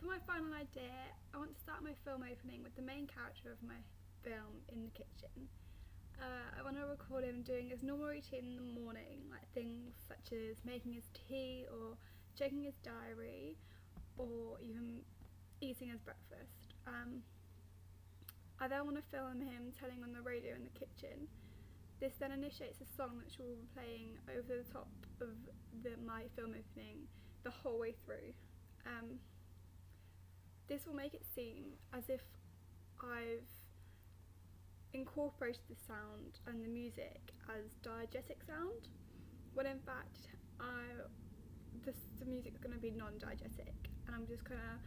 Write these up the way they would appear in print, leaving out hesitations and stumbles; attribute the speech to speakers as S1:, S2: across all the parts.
S1: For my final idea, I want to start my film opening with the main character of my film in the kitchen. I want to record him doing his normal routine in the morning, like things such as making his tea or checking his diary or even eating his breakfast. I then want to film him telling on the radio in the kitchen. This then initiates a song which will be playing over the top of my film opening the whole way through. This will make it seem as if I've incorporated the sound and the music as diegetic sound, when in fact the music is going to be non-diegetic, and I'm just going to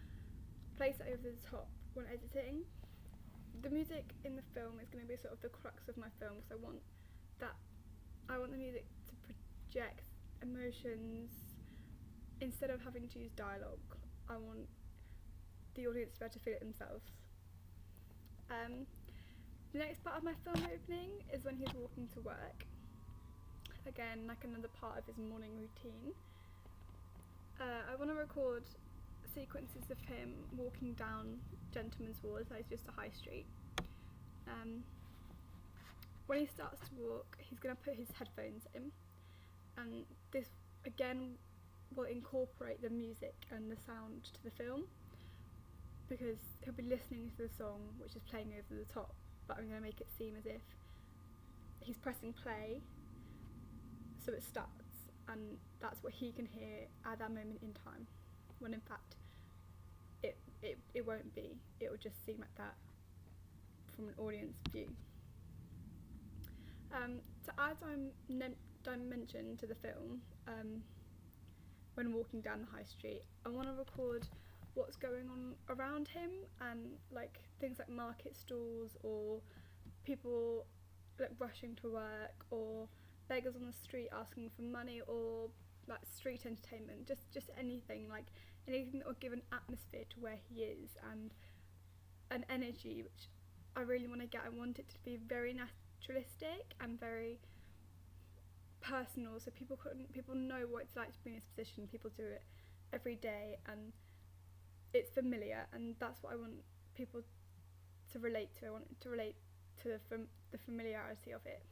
S1: place it over the top when editing. The music in the film is going to be sort of the crux of my film, because I want the music to project emotions instead of having to use dialogue. I want the audience to be able to feel it themselves. The next part of my film opening is when he's walking to work. Again, like another part of his morning routine. I want to record sequences of him walking down Gentleman's Ward, that is just a high street. When he starts to walk, he's going to put his headphones in, and this again will incorporate the music and the sound to the film, because he'll be listening to the song which is playing over the top, but I'm going to make it seem as if he's pressing play so it starts, and that's what he can hear at that moment in time, when in fact it won't be. It will just seem like that from an audience view. To add dimension to the film, when walking down the high street, I want to record what's going on around him, and like things like market stalls or people like rushing to work, or beggars on the street asking for money, or like street entertainment, just anything that will give an atmosphere to where he is, and an energy which I really want to get. I want it to be very naturalistic and very personal, so people know what it's like to be in this position. People do it every day, and it's familiar, and that's what I want people to relate to. I want it to relate to the familiarity of it.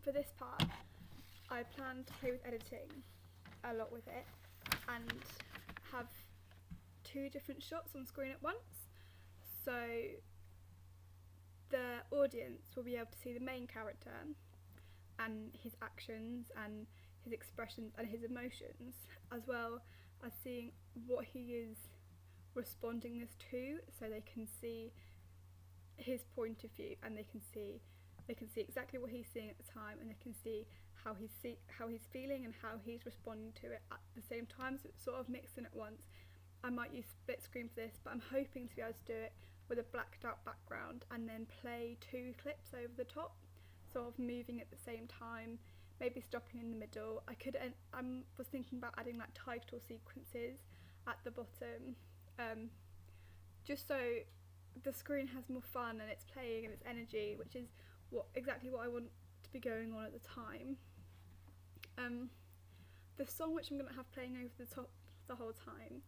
S1: For this part, I plan to play with editing a lot with it, and have 2 different shots on screen at once, so the audience will be able to see the main character and his actions and his expressions and his emotions, as well as seeing what he is responding this to, so they can see his point of view, and they can see exactly what he's seeing at the time, and they can see how he's feeling and how he's responding to it at the same time, so it's sort of mixed in at once. I might use split screen for this, but I'm hoping to be able to do it with a blacked out background and then play 2 clips over the top, sort of moving at the same time, maybe stopping in the middle. I was thinking about adding like title sequences at the bottom, just so the screen has more fun and it's playing and it's energy, which is exactly what I want to be going on at the time. The song which I'm going to have playing over the top the whole time,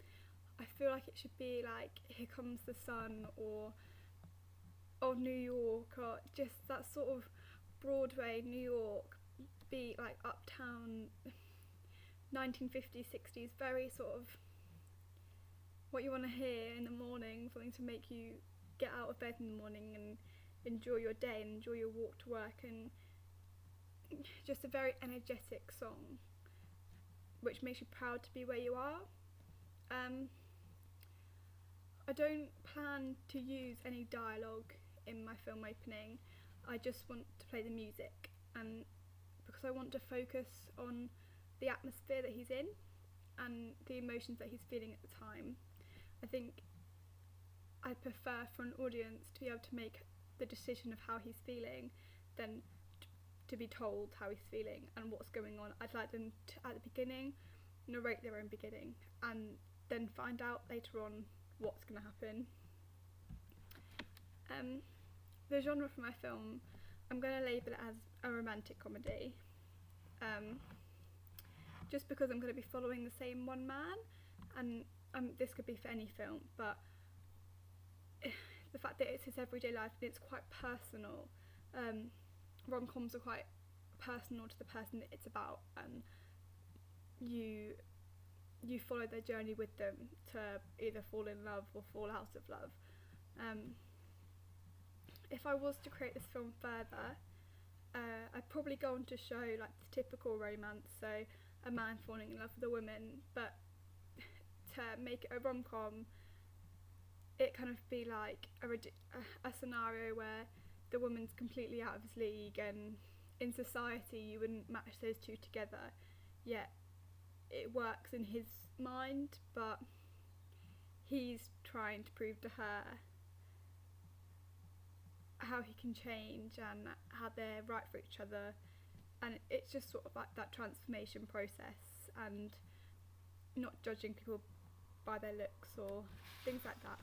S1: I feel like it should be like Here Comes the Sun, or New York, or just that sort of Broadway New York beat, like uptown 1950s 60s, very sort of what you want to hear in the morning, something to make you get out of bed in the morning and enjoy your day and enjoy your walk to work, and just a very energetic song which makes you proud to be where you are. I don't plan to use any dialogue in my film opening. I just want to play the music, and because I want to focus on the atmosphere that he's in and the emotions that he's feeling at the time. I think I prefer for an audience to be able to make the decision of how he's feeling than to be told how he's feeling and what's going on. I'd like them to, at the beginning, narrate their own beginning and then find out later on what's going to happen. The genre for my film, I'm going to label it as a romantic comedy. just because I'm going to be following the same one man, and this could be for any film, but the fact that it's his everyday life and it's quite personal. Rom-coms are quite personal to the person that it's about, and you follow their journey with them to either fall in love or fall out of love. If I was to create this film further, I'd probably go on to show like the typical romance, so a man falling in love with a woman, but to make it a rom-com, it kind of be like a scenario where the woman's completely out of his league, and in society you wouldn't match those two together, yet it works in his mind, but he's trying to prove to her how he can change and how they're right for each other, and it's just sort of like that transformation process, and not judging people by their looks or things like that.